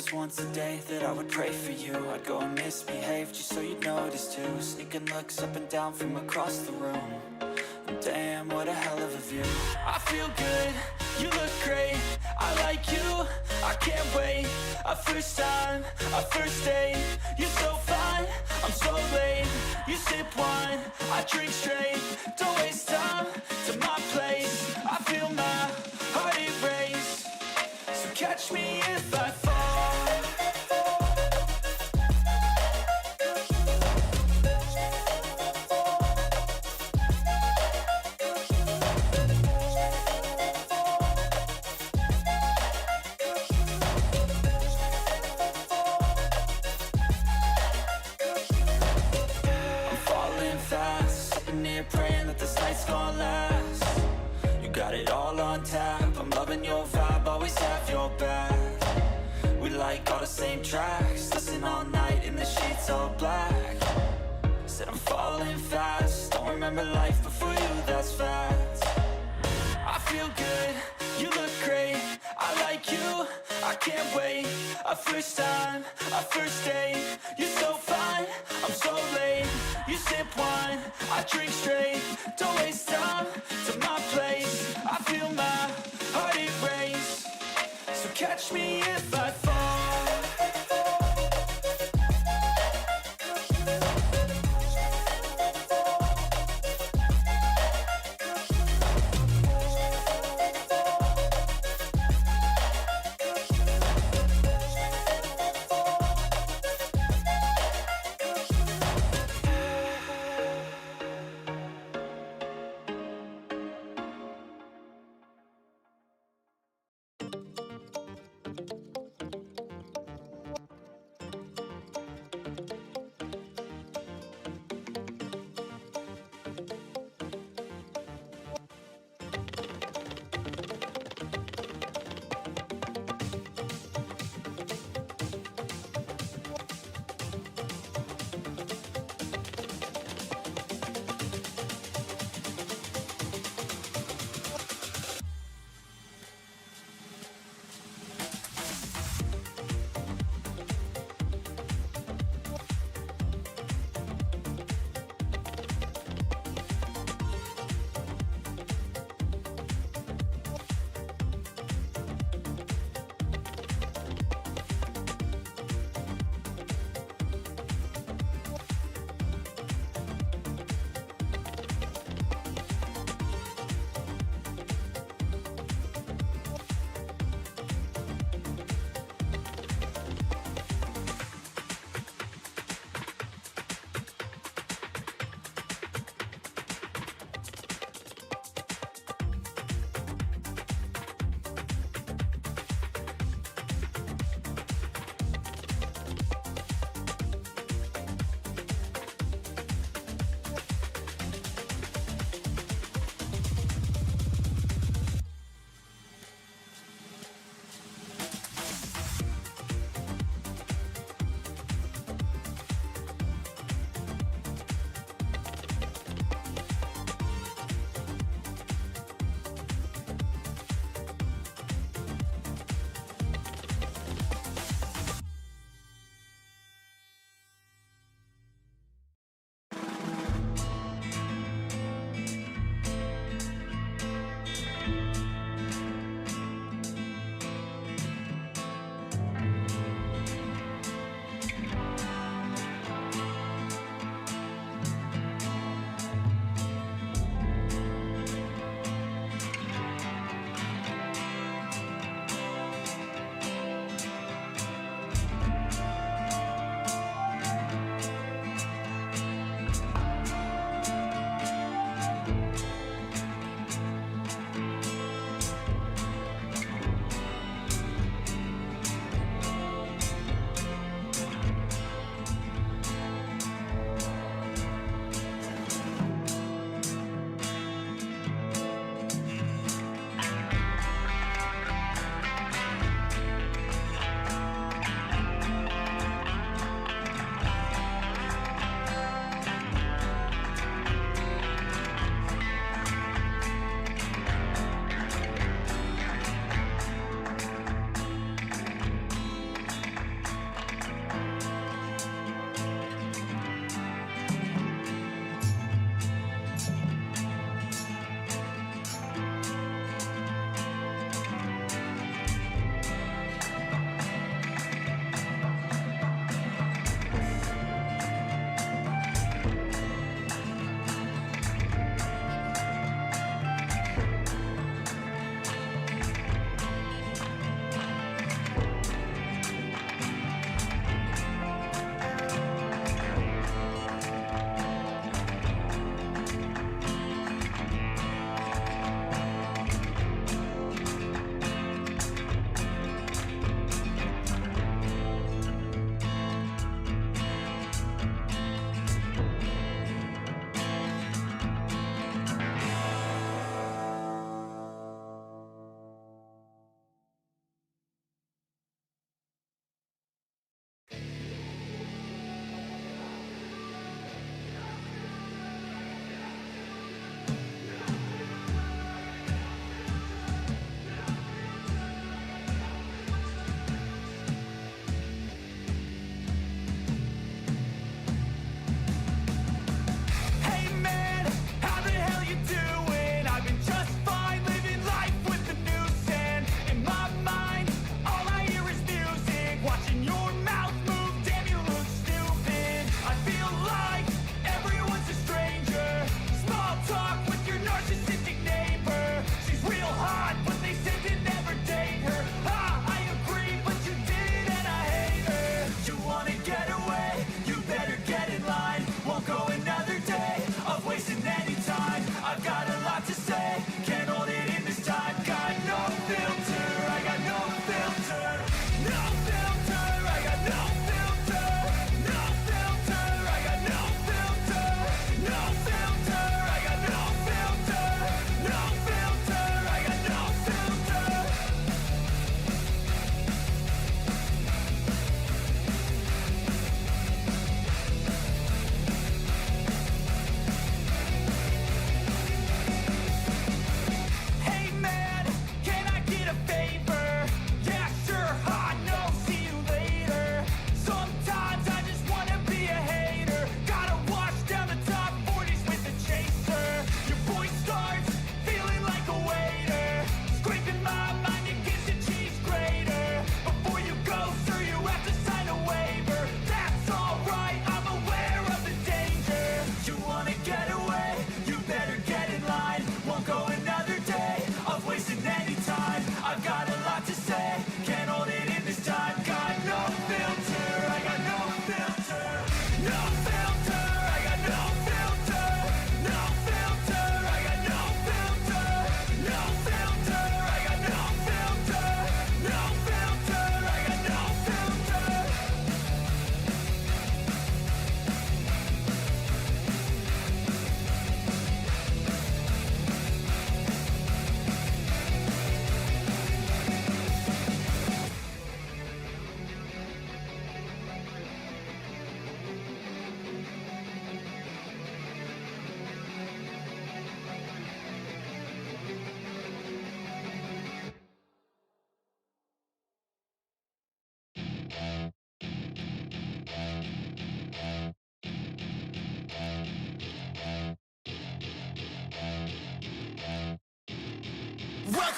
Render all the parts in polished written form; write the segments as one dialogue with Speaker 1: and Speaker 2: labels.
Speaker 1: was once a day that I would pray for you. I'd go and misbehave just so you'd notice too. Sneaking looks up and down from across the room. And damn, what a hell of a view. I feel good, you look great, I like you, I can't wait. A first time, a first date, you're so fine, I'm so late. You sip wine, I drink straight, don't waste time to my place. I feel my heart erase, so catch me if I fall. Praying that this night's gonna last. You got it all on tap, I'm loving your vibe, always have your back. We like all the same tracks, listen all night in the sheets all black. Said I'm falling fast, don't remember life before you, that's fact. I feel good, you look great, I like you, I can't wait. A first time, a first date, you're so fine, I'm so late. You sip wine, I drink straight, don't waste time to my place. I feel my heart erase, so catch me if I fall.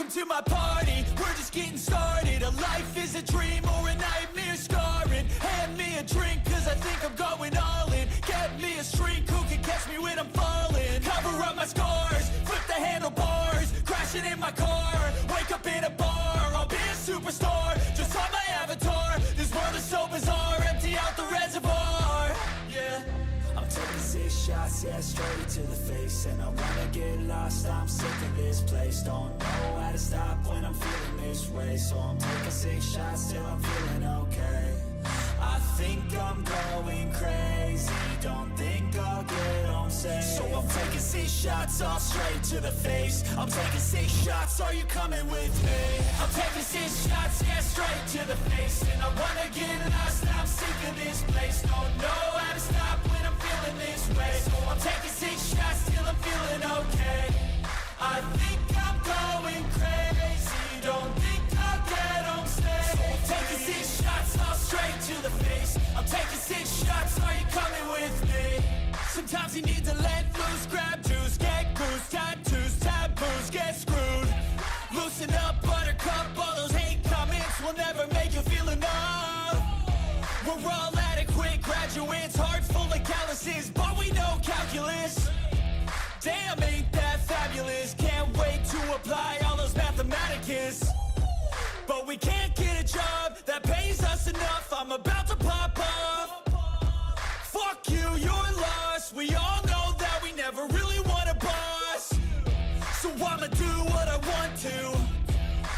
Speaker 1: Welcome to my party, we're just getting started. A life is a dream or a nightmare scarring. Hand me a drink cause I think I'm going all in. Get me a shrink who can catch me when I'm falling. Cover up my scars, flip the handlebars. Crashing in my car, wake up in a bar. I'll be a superstar, just on my avatar. This world is so bizarre, empty out the reservoir. Yeah, I'm taking 6 shots, yeah, straight to the face. And I wanna get lost, I'm sick of this place. Don't know how to stop when I'm feeling this way. So I'm taking 6 shots till I'm feeling okay. I think I'm going crazy, don't think I'll get home safe. So I'm taking 6 shots, all straight to the face. I'm taking 6 shots, are you coming with me? I'm taking 6 shots, yeah, straight to the face. And I wanna get lost, I'm sick of this place. Don't know how to stop when I'm feeling this way. So I'm taking 6 shots till I'm feeling okay. I think I'm going crazy, don't think I'll get home safe. So I'm taking 6 shots, all straight to the face. I'm taking 6 shots, are you coming with me? Sometimes you need to let loose, grab juice, get goose, tattoos, taboos, get screwed. Loosen up, buttercup, all those hate comments will never make you feel enough. We're all adequate graduates, heart full of calluses, but we know calculus. Damn, ain't that fabulous? Can't wait to apply all those mathematicus. But we can't get a job that pays us enough. I'm about to pop off. Fuck you, you're lost. We all know that we never really want a boss. So I'ma do what I want to,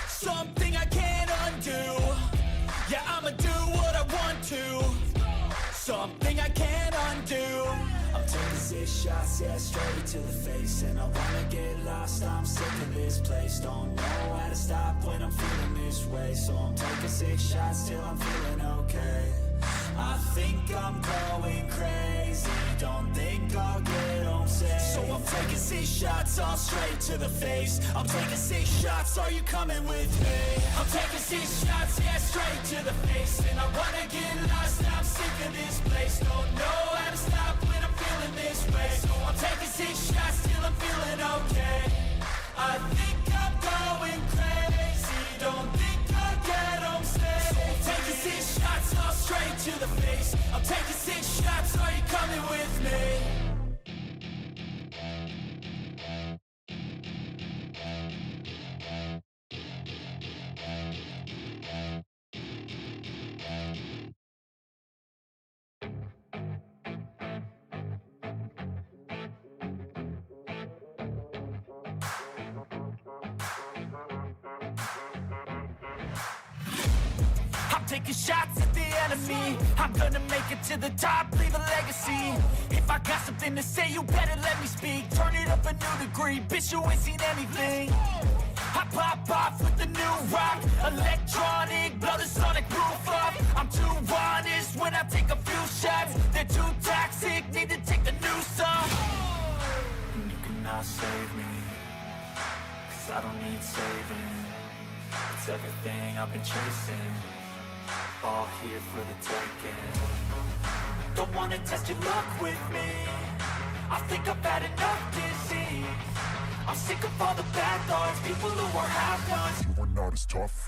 Speaker 1: something I can't undo. Yeah, I'ma do what I want to, something I can't undo. I'm taking 6 shots, yeah, straight to the face. And I wanna get lost, I'm sick of this place. Don't know how to stop when I'm feeling this way. So I'm taking 6 shots till I'm feeling okay. I think I'm going crazy, don't think I'll get home safe. So I'm taking 6 shots, all straight to the face. I'm taking 6 shots, are you coming with me? I'm taking 6 shots, yeah, straight to the face. And I wanna get lost, I'm sick of this place. Don't know how to stop when I'm feeling this way. So I'm taking 6 shots till I'm feeling okay. I think I'm going crazy, don't think I'll get home safe. So I'm taking 6 shots, all straight to the face. I'm taking 6 shots, are you coming with me? Taking shots at the enemy, I'm gonna make it to the top, leave a legacy. If I got something to say, you better let me speak. Turn it up a new degree, bitch, you ain't seen anything. I pop off with the new rock, electronic, blow the sonic roof off. I'm too honest when I take a few shots. They're too toxic, need to take the noose off. And you cannot save me, cause I don't need saving. It's everything I've been chasing, all here for the taking. Don't wanna test your luck with me, I think I've had enough disease. I'm sick of all the bad thoughts, people who are half-nots. You are not as tough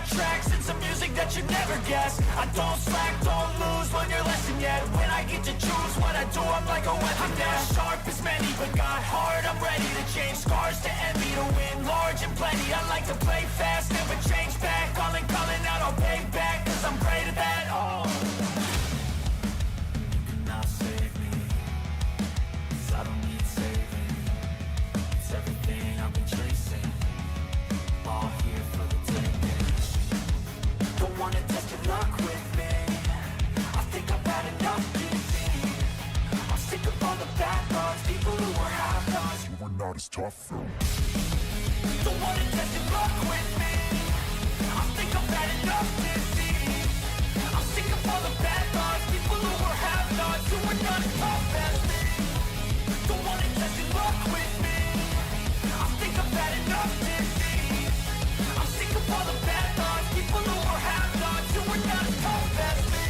Speaker 1: tracks and some music that you never guessed. I don't slack, don't lose, learn your lesson yet. When I get to choose what I do, I'm like a weapon. I'm not sharp as many, but got hard, I'm ready to change. Scars to envy, to win large and plenty. I like to play fast, never change back. Calling out, I'll pay back, cause I'm great at that. Oh, you cannot save me, cause I don't need saving. It's everything I've been chasing, all here for the taking. Don't wanna test your luck with me, I think I've had enough disease. I'm sick of all the bad thoughts, people who are half-nots. You are not as tough though. Don't wanna test your luck with me, I think I've had enough disease. I'm sick of all the bad thoughts, people who are have-nots, who are not as tough as me. Don't wanna test your luck with me, I think I've had enough defeat. I'm sick of all the bad thoughts, people who are have-nots, who are not as tough as me.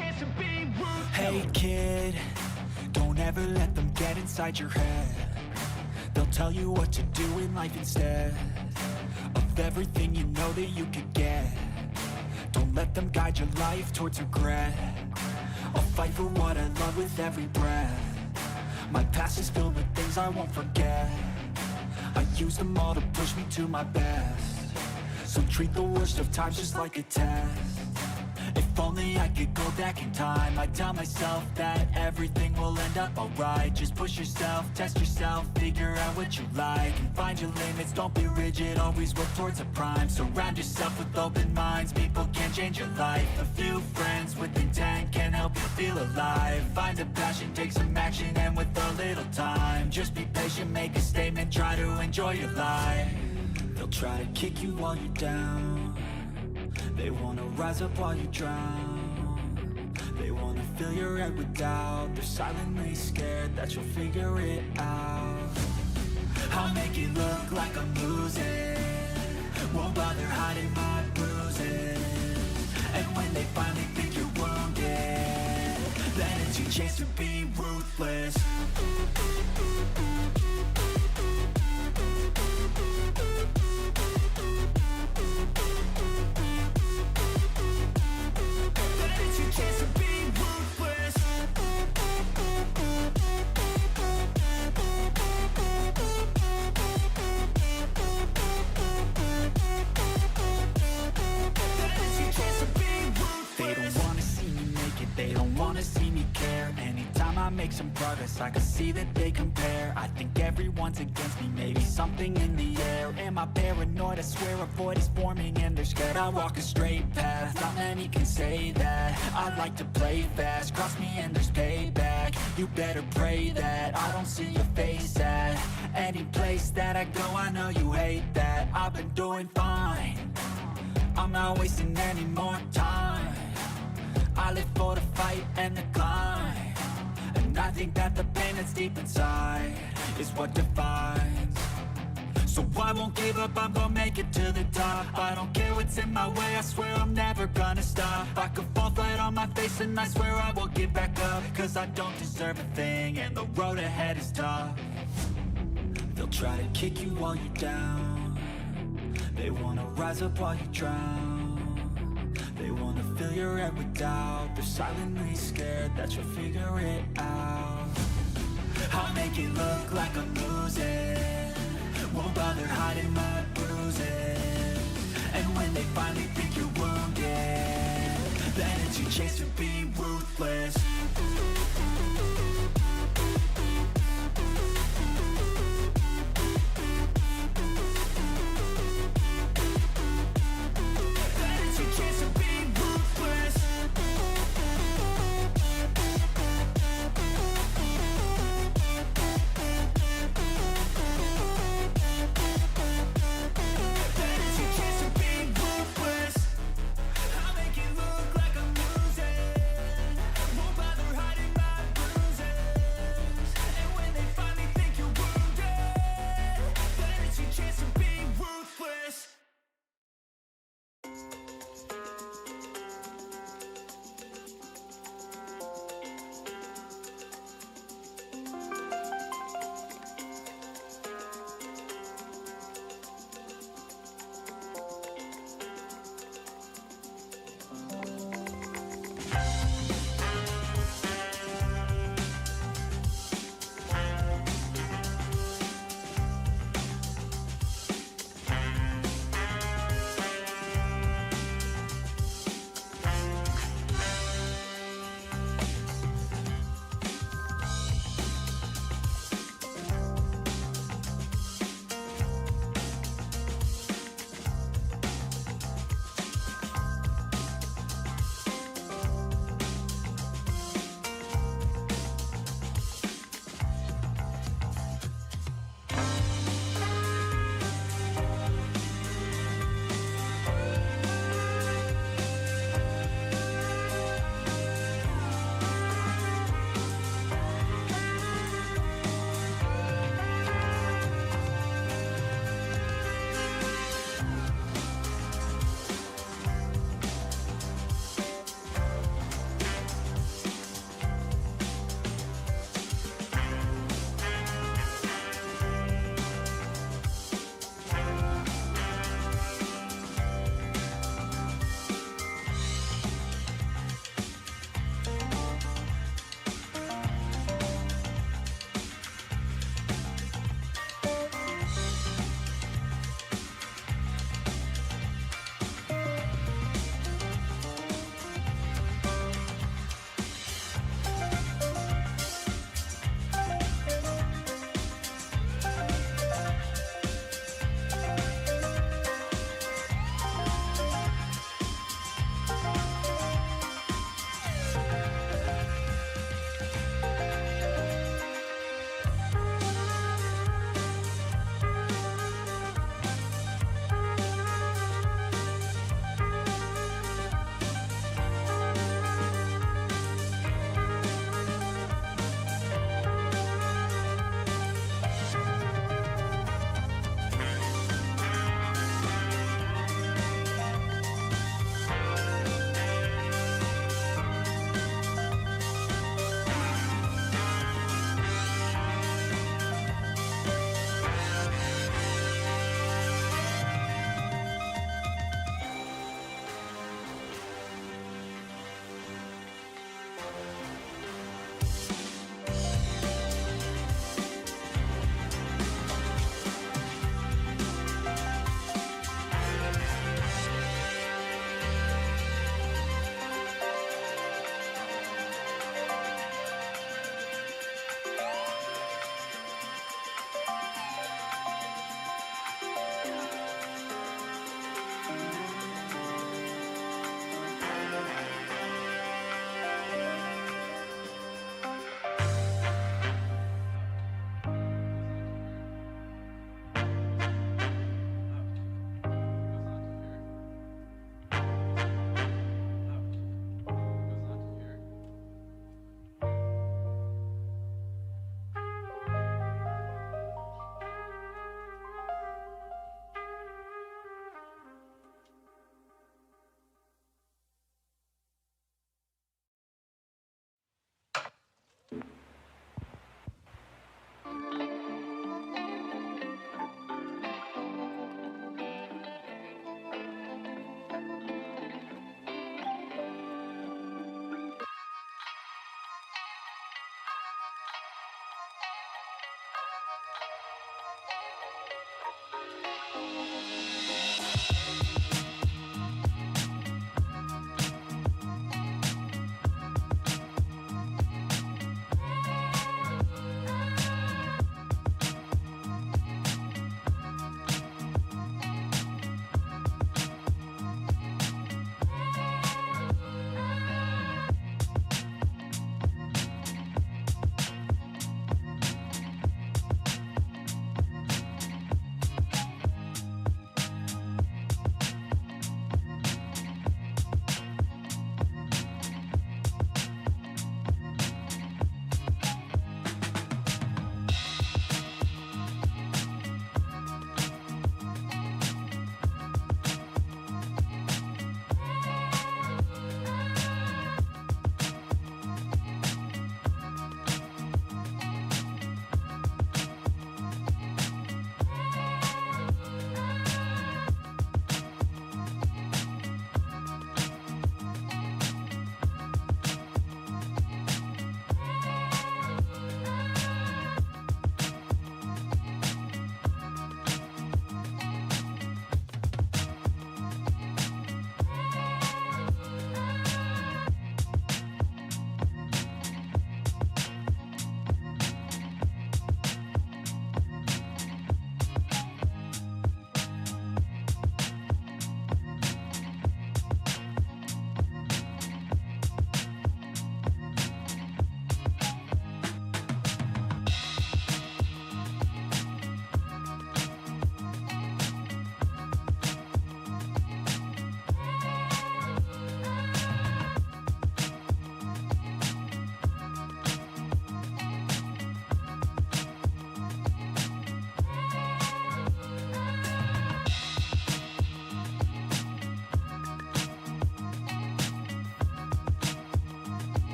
Speaker 2: chance to be ruthless.
Speaker 1: Hey kid, don't ever let them get inside your head. They'll tell you what to do in life instead of everything you know that you could get. Don't let them guide your life towards regret. I'll fight for what I love with every breath. My past is filled with things I won't forget. I use them all to push me to my best. So treat the worst of times just like a test. If only I could go back in time, I'd tell myself that everything will end up alright. Just push yourself, test yourself, figure out what you like, and find your limits, don't be rigid, always work towards a prime. Surround yourself with open minds, people can change your life. A few friends with intent can help you feel alive. Find a passion, take some action, and with a little time, just be patient, make a statement, try to enjoy your life. They'll try to kick you while you're down. They wanna rise up while you drown. They wanna fill your head with doubt. They're silently scared that you'll figure it out. I'll make it look like I'm losing, won't bother hiding my bruises. And when they finally think you're wounded, then it's your chance to be ruthless. Make some progress, I can see that they compare. I think everyone's against me, maybe something in the air. Am I paranoid? I swear a void is forming and they're scared. I walk a straight path, not many can say that. I like to play fast, cross me and there's payback. You better pray that I don't see your face at any place that I go. I know you hate that. I've been doing fine, I'm not wasting any more time. I live for the fight and the climb. And I think that the pain that's deep inside is what defines. So I won't give up, I'm gonna make it to the top. I don't care what's in my way, I swear I'm never gonna stop. I could fall flat on my face and I swear I will get back up. Cause I don't deserve a thing and the road ahead is tough. They'll try to kick you while you're down. They wanna rise up while you drown. They wanna fill your head with doubt. They're silently scared that you'll figure it out. I'll make it look like I'm losing, won't bother hiding my bruises. And when they finally think you're wounded, then it's your chance to be ruthless. Won't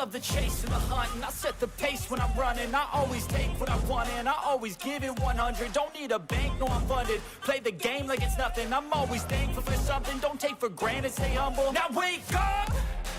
Speaker 1: love the chase and the hunt, and I set the pace when I'm running. I always take what I want and I always give it 100. Don't need a bank, no I'm funded. Play the game like it's nothing. I'm always thankful for something. Don't take for granted, stay humble. Now wake up!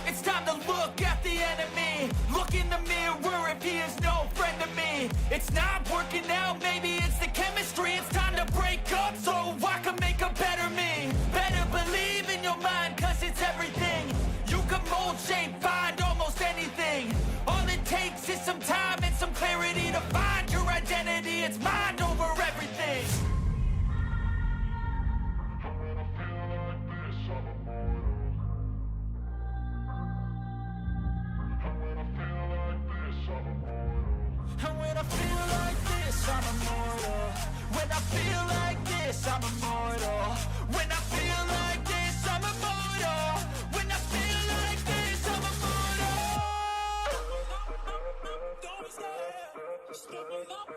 Speaker 1: It's time to look at the enemy. Look in the mirror if he is no friend to me. It's not working out, maybe it's the chemistry. It's time to break up so I can make a better me. Better believe in your mind, cause it's everything. You can mold, shape, find almost anything. All it takes is some time and some clarity to find your identity. It's mind over everything. And when I feel like this, I'm immortal. When I feel like this, I'm immortal. When I feel like this, I'm immortal. When I feel like this, I'm immortal. Don't stop, just give me up.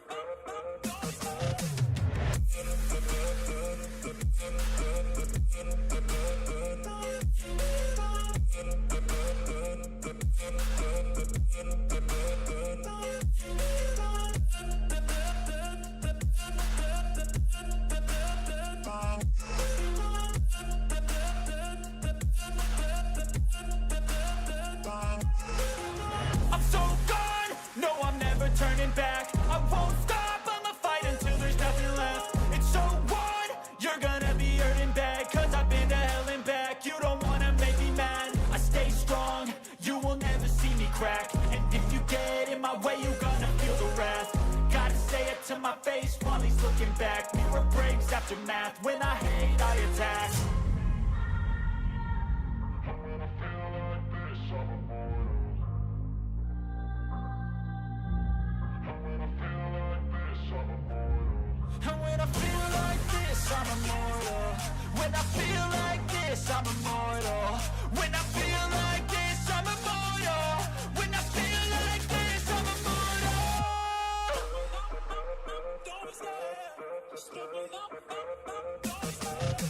Speaker 1: Turning back, I won't stop, I'ma fight until there's nothing left. It's so what? You're gonna be hurting bad, cause I've been to hell and back. You don't wanna make me mad, I stay strong, you will never see me crack. And if you get in my way, you're gonna feel the wrath. Gotta say it to my face while he's looking back. Mirror breaks after math, when I hate, I attack. And when I feel like this, I'm immortal. When I feel like this, I'm immortal. When I feel like this, I'm immortal. When I feel like this, I'm immortal. Don't stop, just give me up. Don't stop.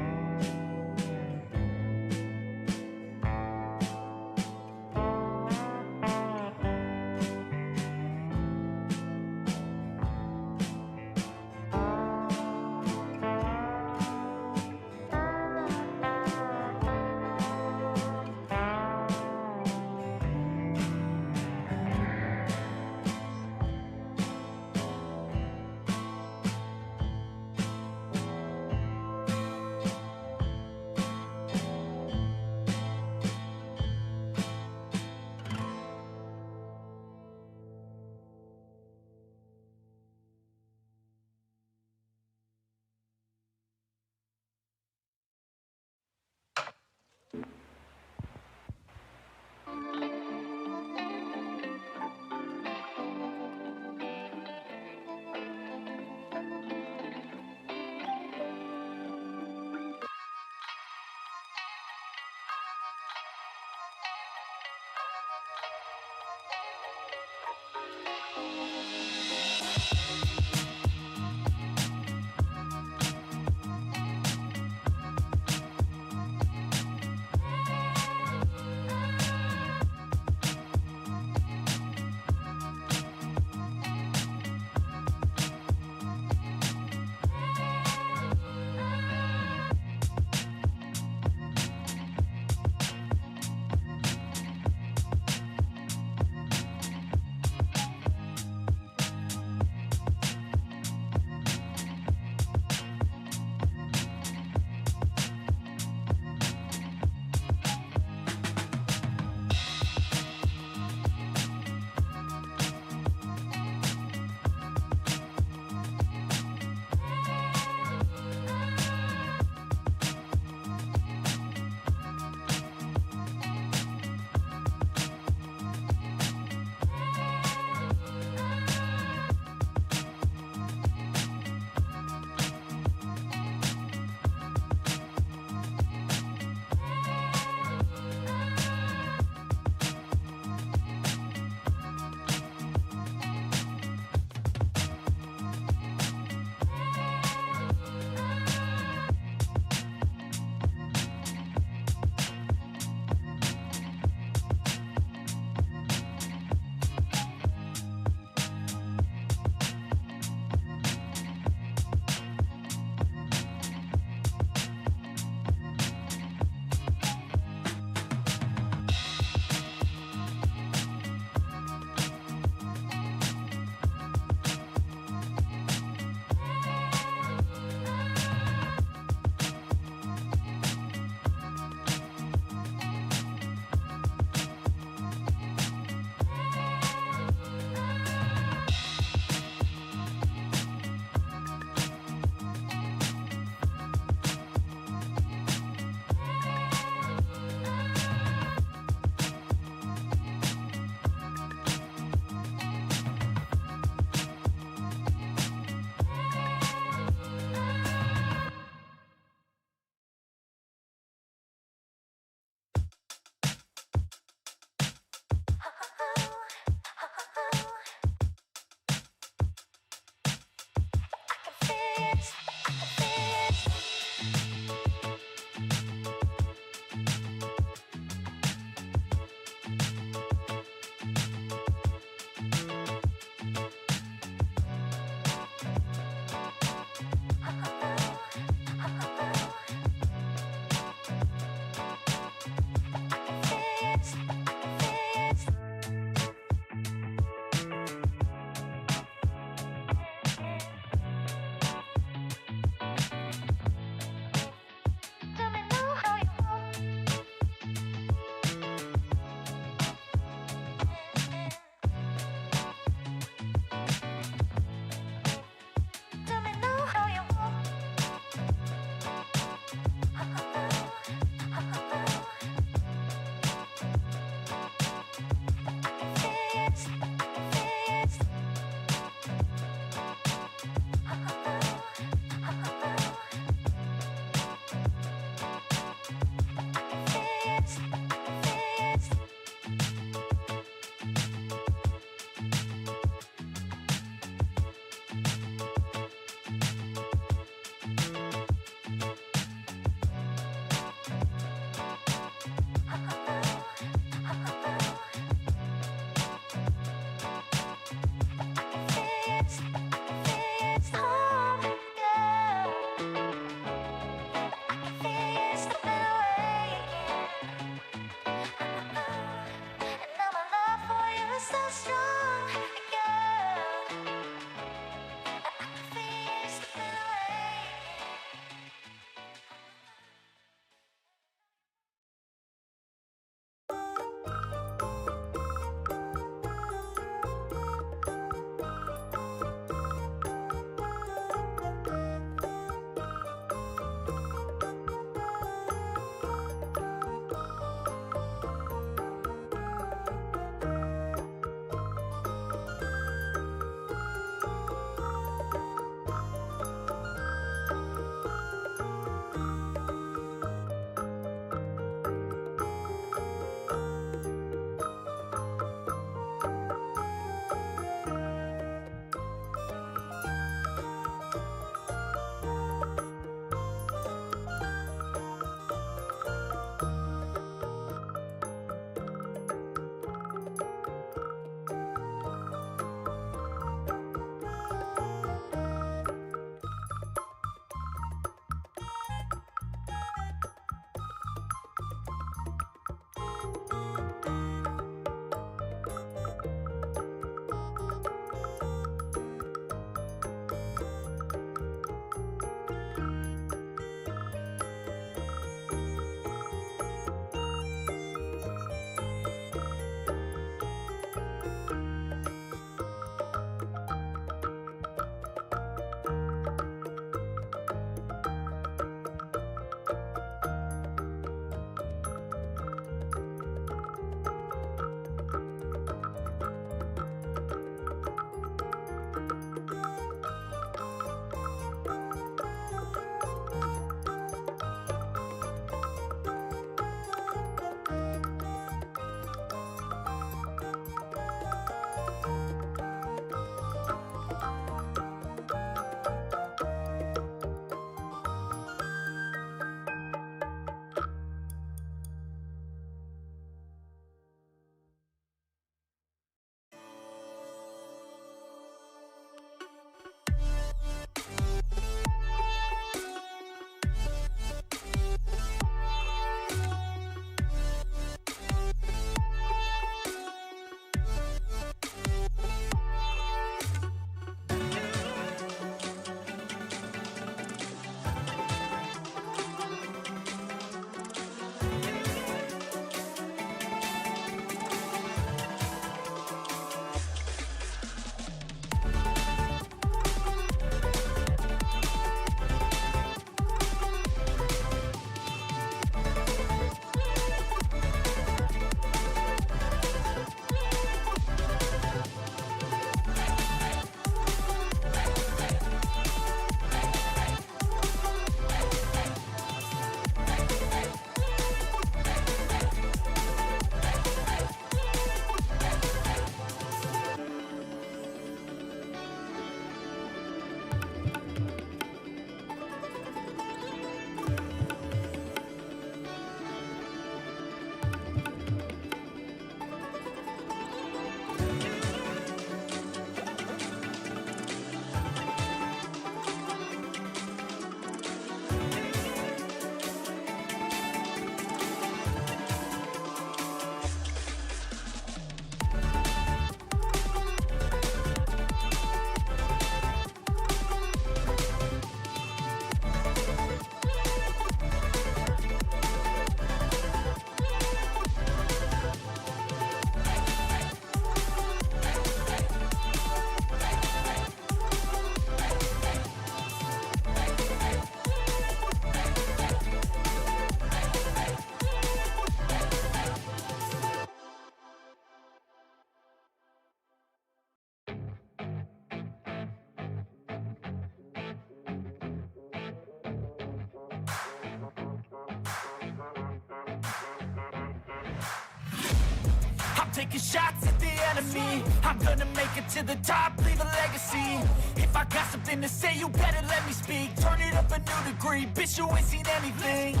Speaker 1: taking shots at the enemy. I'm gonna make it to the top, leave a legacy. If I got something to say, you better let me speak. Turn it up a new degree, bitch, you ain't seen anything.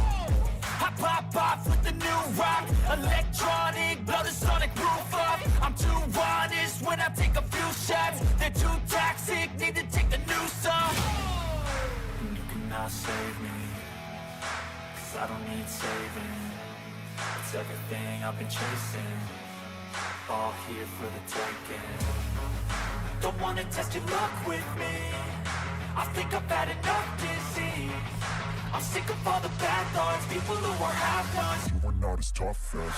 Speaker 1: I pop off with the new rock, electronic, blow the sonic roof up. I'm too honest when I take a few shots. They're too toxic, need to take the noose off. You cannot save me, 'cause I don't need saving. It's everything I've been chasing, all here for the taking. Don't wanna test your luck with me, I think I've had enough disease. I'm sick of all the bad thoughts, people who are half-nots. You are not as tough as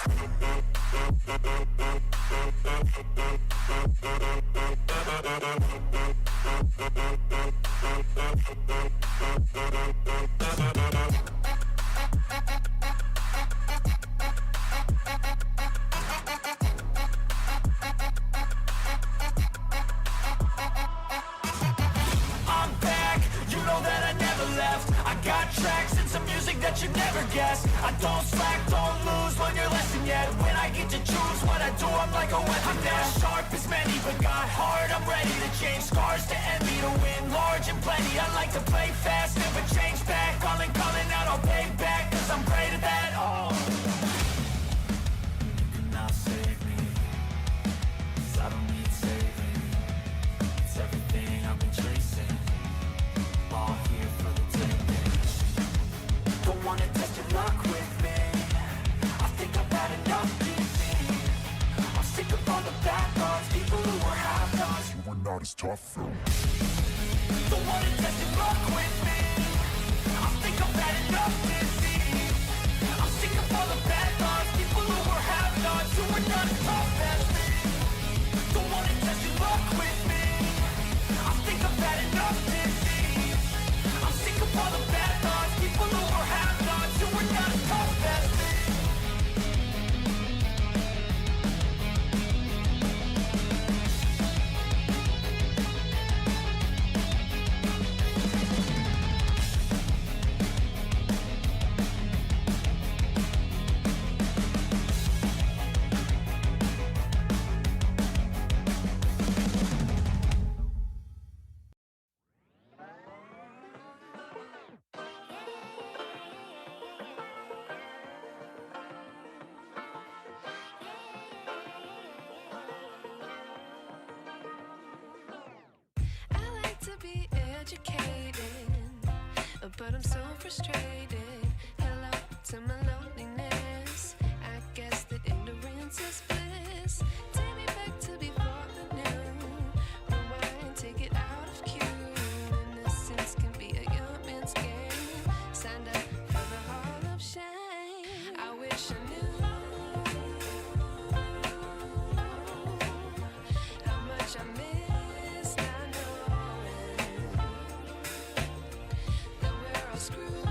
Speaker 1: I'm back, you know that I never left. I got tracks and some music that you never guessed. I don't slack, don't lose, learn your lesson yet. When I get to choose what I do, I'm like a weapon. I'm not sharp as many, but got heart. I'm ready to change scars to envy, to win large and plenty. I like to play fast, never change back. Calling out, I'll pay back, 'cause I'm great at that. Oh, you cannot save me, 'cause I don't need saving. It's everything I've been chasing, all here for the taking. Don't wanna test your luck with me, I think I've had enough disease. I'm sick of all the bad thoughts, people who are half-nots. You are not as tough though. Don't wanna test your luck with me, I think I've had enough disease. I'm sick of all the bad thoughts, people who are half-nots. You are not as tough as me. Don't wanna test your luck with me, I think I've had enough disease. I'm sick of all the bad thoughts, people who are half-nots. You are not as tough as me.
Speaker 2: But I'm so frustrated. Hello to my loneliness. I guess that ignorance is bliss. Take me back to before the noon. Rewind, take it out of cue. Innocence can be a young man's game. Signed up for the hall of shame. I wish I knew how much I missed. I know that we're all screwed.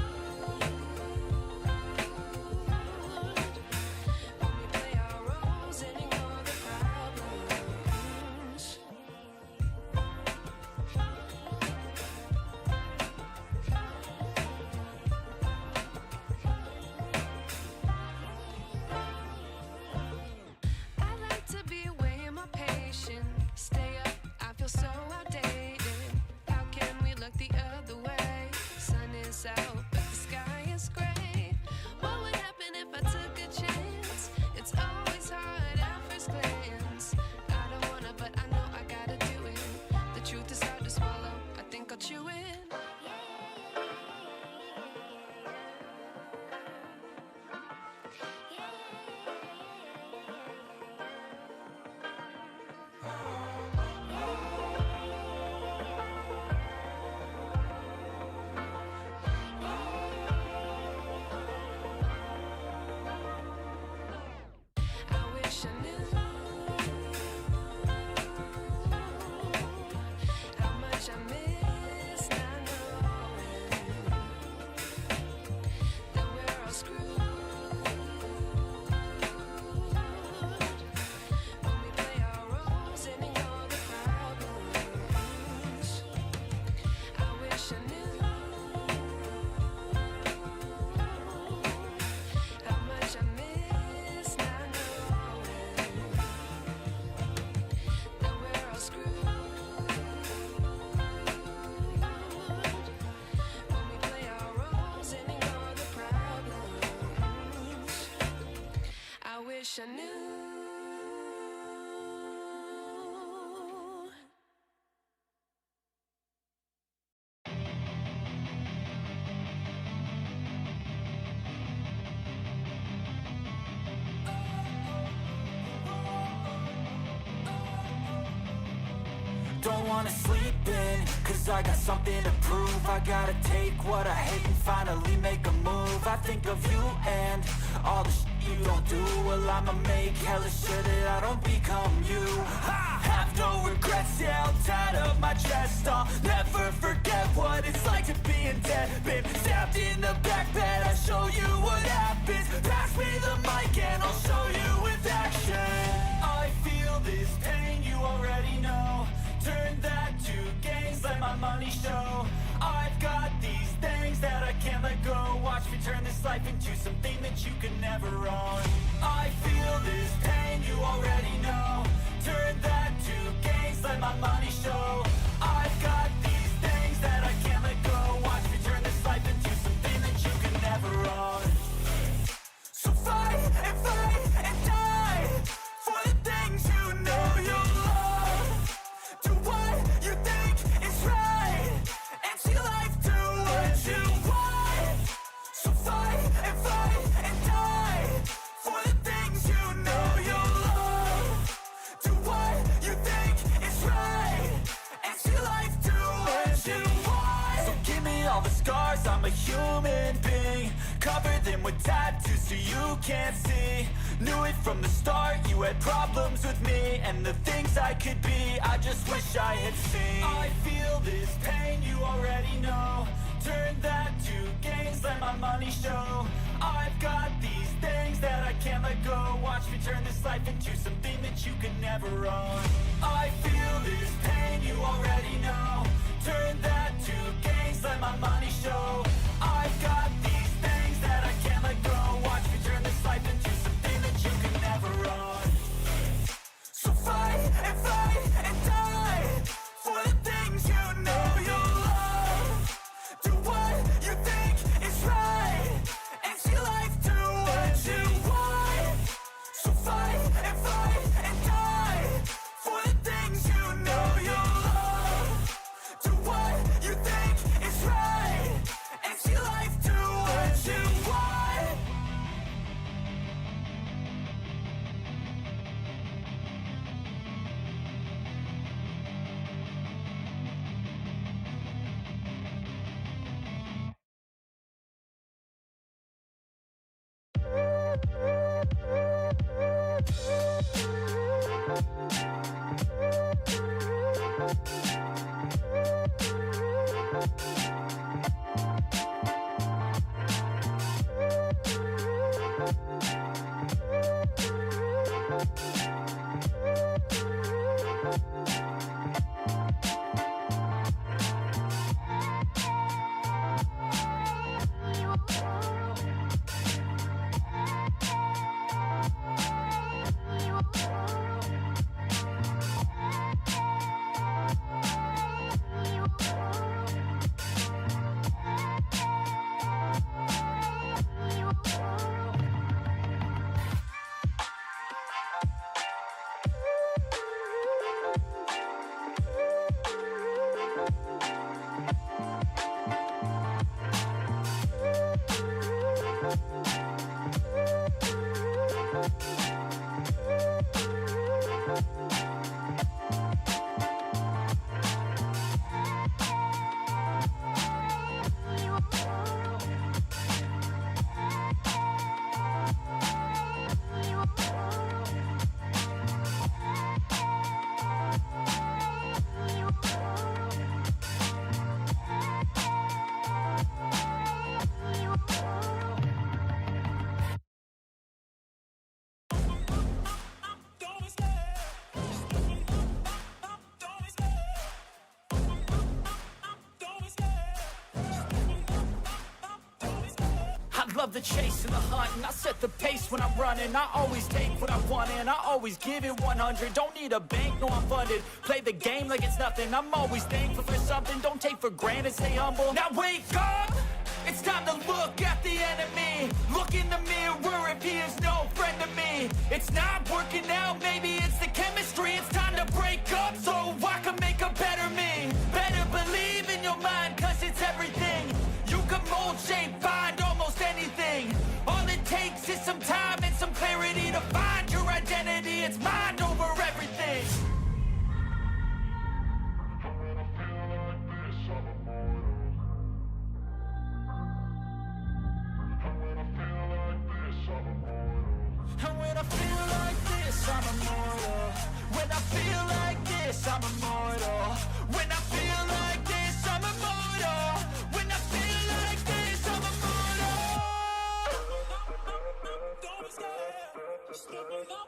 Speaker 2: wish I knew.
Speaker 1: Don't wanna sleep in, cause I got something to prove. I gotta take what I hate and finally make a move. I think of you and all the shit you don't do. Well, I'ma make hella sure that I don't become you. I have no regrets, yeah, I'll tie up my chest. I'll never forget what it's like to be in debt. Been stabbed in the back bed, I'll show you what happens. Pass me the mic and I'll show you with action. I feel this pain, you already know. Turn that to gains, let my money show. I've got these things that I can't let go. Watch me turn this life into something that you can never own. I feel this pain, you already know. Turn that to gains, let my money show. I've got these things that I can't let go. Watch me turn this life into something that you can never own. So fight and die for the things you know you love. Do what you think is right, and see life do what you want. So fight and die for the things you know you love. Do what you think is right, and see life do what you want. So give me all the scars, I'm a human being. Cover them with tattoos so you can't see. Knew it from the start, you had problems with me and the things I could be, I just wish I had seen. I feel this pain, you already know. Turn that to gains, let my money show. I've got these things that I can't let go. Watch me turn this life into something that you can never own. I feel this pain, you already know. Turn that to gains, let my money show. I've got these things that I can't let go. Watch me turn this life into something that you can never own. So fight and die for the things you know you love. Do what you think is right, and see life do what you want. So fight and die for the things you know you love. Do what you think is right, and see life do what you want. Love the chase and the hunt, and I set the pace when I'm running. I always take what I want and I always give it 100. Don't need a bank, no I'm funded. Play the game like it's nothing. I'm always thankful for something. Don't take for granted, stay humble. Now wake up! It's time to look at the enemy. Look in the mirror if he is no friend to me. It's not working out, maybe it's the chemistry. It's time to break up so I can make a better me. Better believe in your mind, cause it's everything. You can mold, shape, find almost anything. All it takes is some time and some clarity to find your identity. It's mind over everything. And when I feel like this, I'm immortal. When I feel like this, I'm immortal. When I feel like this, I'm immortal. When I feel like this, I'm immortal. Don't stop. Just keep up.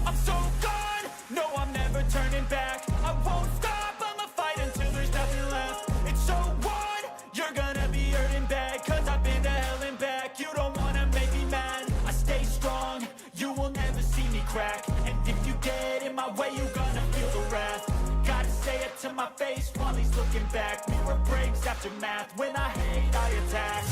Speaker 1: I'm so gone, no I'm never turning back. I won't stop, I'ma fight until there's nothing left. It's so on, you're gonna be hurting bad. Cause I've been to hell and back. You don't wanna make me mad, I stay strong. You will never see me crack. And if you get in my way, you gonna feel the wrath. Gotta say it to my face while he's looking back. Mirror breaks after math, when I hate I attack.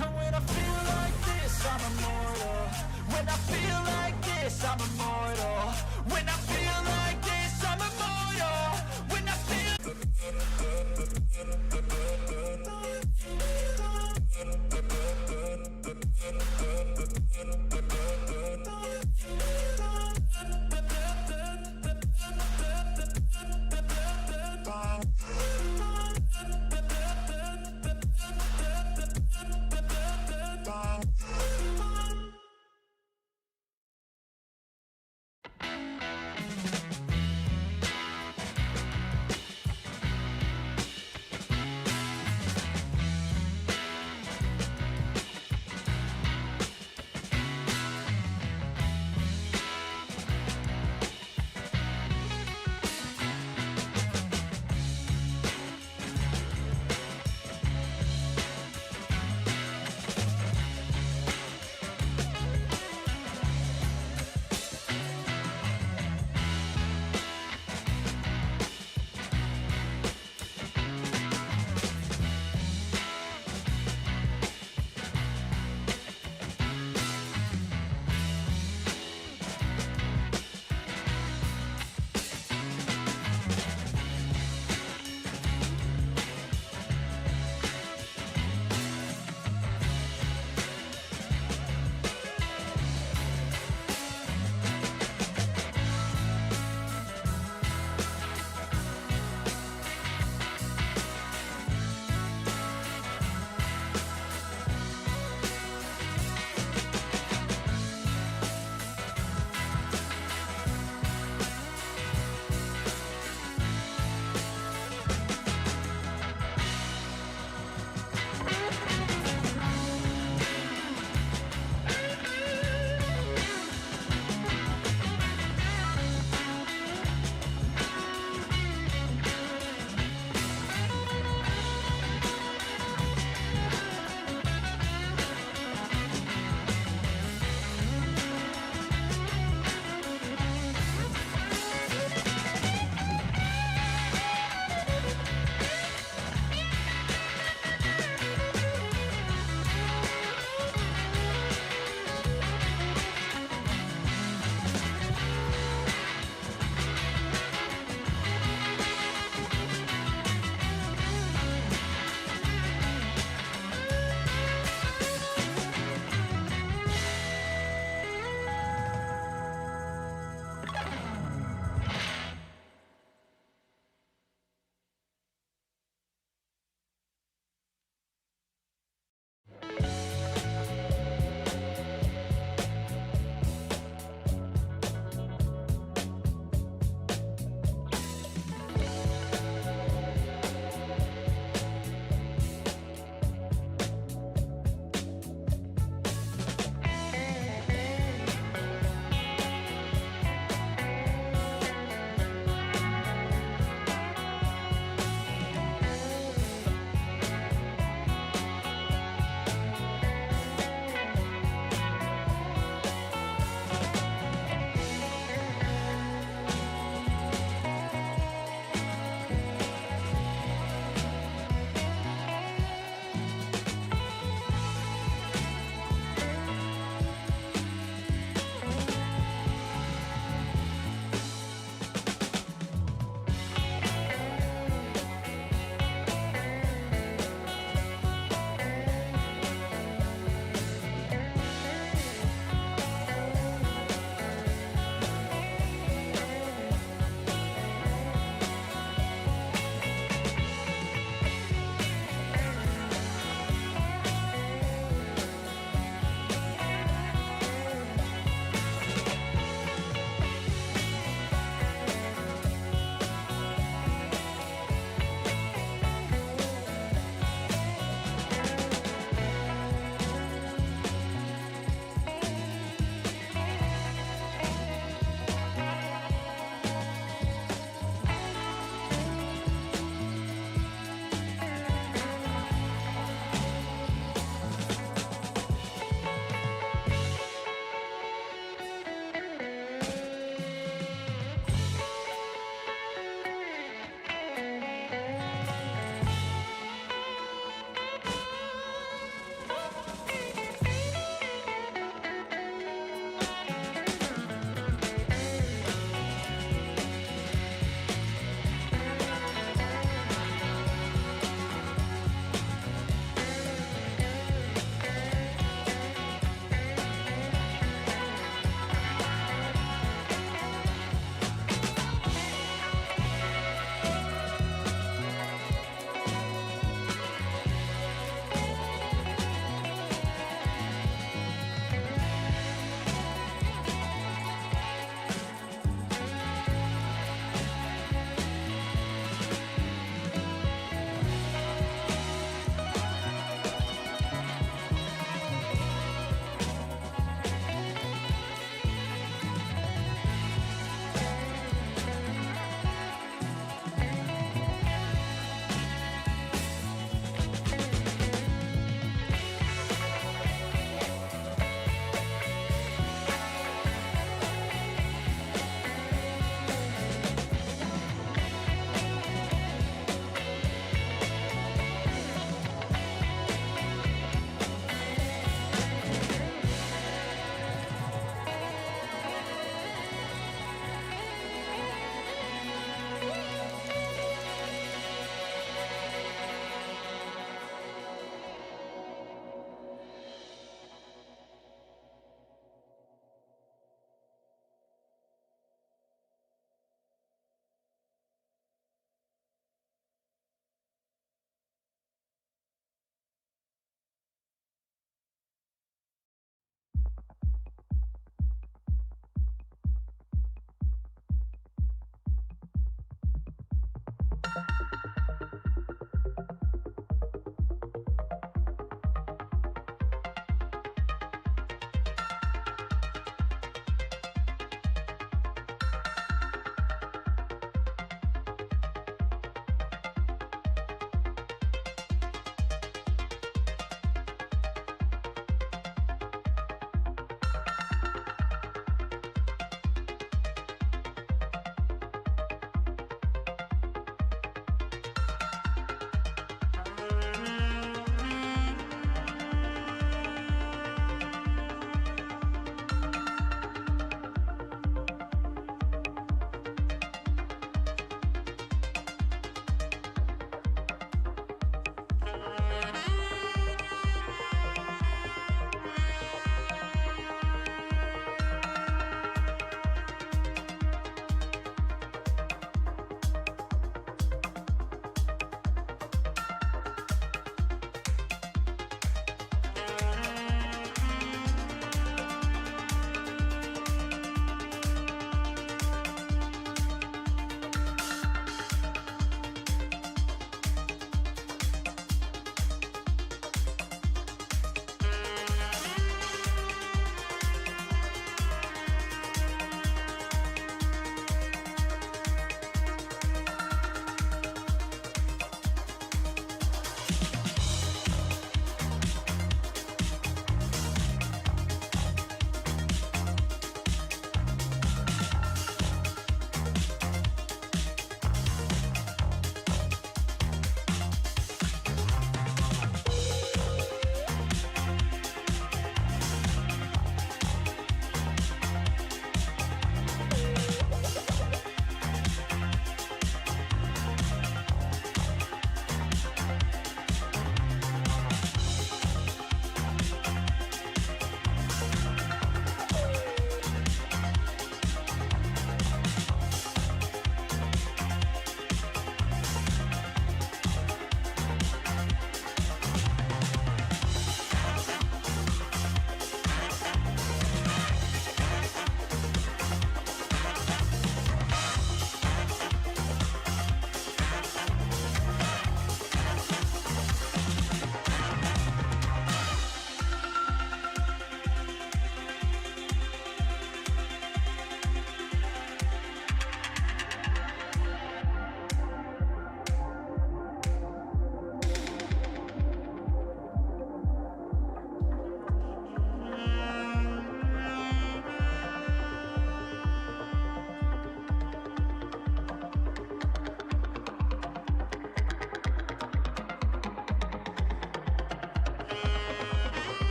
Speaker 1: And when I feel like this, I'm immortal. When I feel like this, I'm immortal. When I feel like this, I'm immortal. When I feel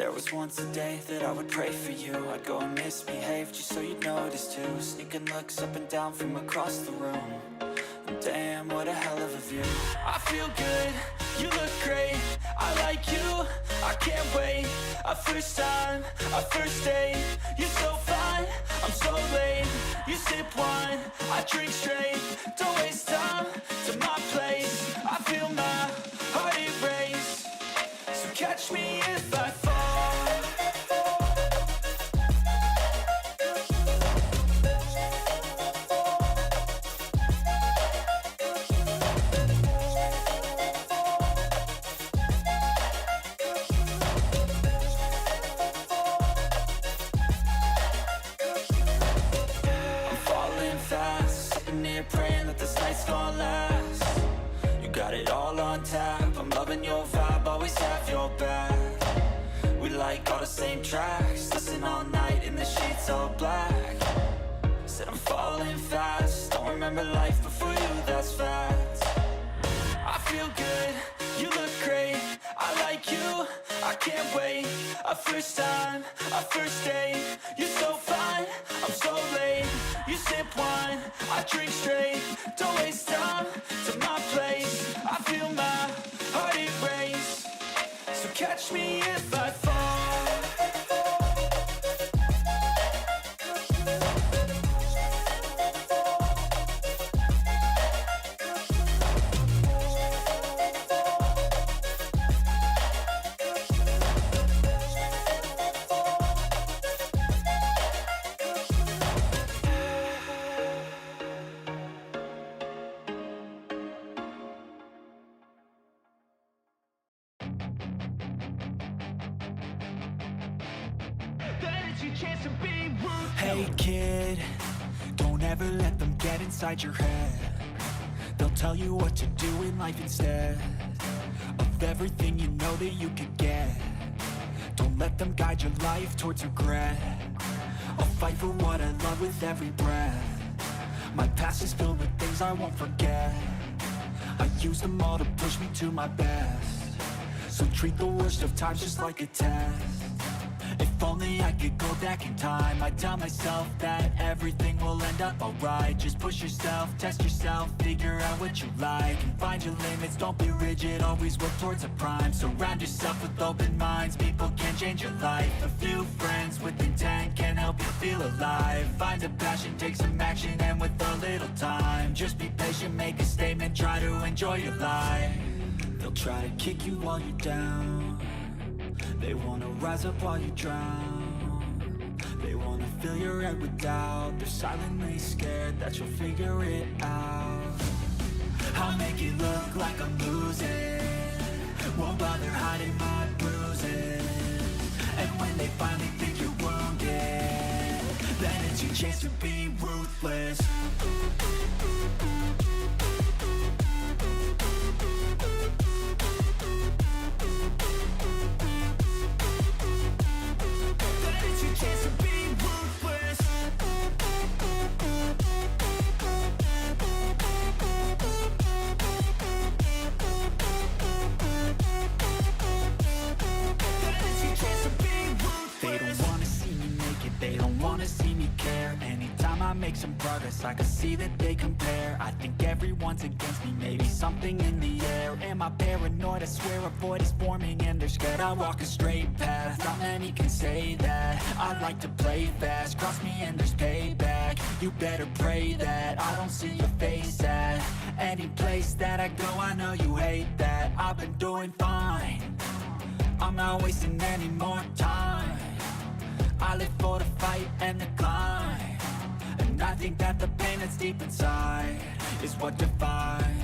Speaker 1: There was once a day that I would pray for you. I'd go and misbehave just so you'd notice too. Sneaking looks up and down from across the room. And damn, what a hell of a view. I feel good, you look great, I like you, I can't wait. A first time, a first date, you're so fine, I'm so late. You sip wine, I drink straight, don't waste time to my place. I feel my heart erase, so catch me if I fall. Praying that this night's gonna last. You got it all on tap, I'm loving your vibe, always have your back. We like all the same tracks, listen all night in the sheets all black. Said I'm falling fast, don't remember life before you, that's facts. I feel good, you look great, I like you, I can't wait. A first time, a first date, you're so fine, I'm so late. You sip wine, I drink straight, don't waste time to my place. I feel my heart erase, so catch me if I fall. Hey kid, don't ever let them get inside your head. They'll tell you what to do in life instead of everything you know that you could get. Don't let them guide your life towards regret. I'll fight for what I love with every breath. My past is filled with things I won't forget. I use them all to push me to my best. So treat the worst of times just like a test. If only I could go back in time, I'd tell myself that everything will end up alright. Just push yourself, test yourself, figure out what you like, and find your limits, don't be rigid, always work towards a prime. Surround yourself with open minds, people can change your life. A few friends with intent can help you feel alive. Find a passion, take some action, and with a little time, just be patient, make a statement, try to enjoy your life. They'll try to kick you while you're down, they wanna rise up while you drown. They wanna fill your head with doubt. They're silently scared that you'll figure it out. I'll make it look like I'm losing, won't bother hiding my bruises. And when they finally think you're wounded, then it's your chance to be ruthless. Make some progress, I can see that they compare. I think everyone's against me, maybe something in the air. Am I paranoid? I swear a void is forming and they're scared I walk a straight path. Not many can say that. I like to play fast, cross me and there's payback. You better pray that I don't see your face at any place that I go. I know you hate that. I've been doing fine, I'm not wasting any more time. I live for the fight and the climb, and I think that the pain that's deep inside is what defines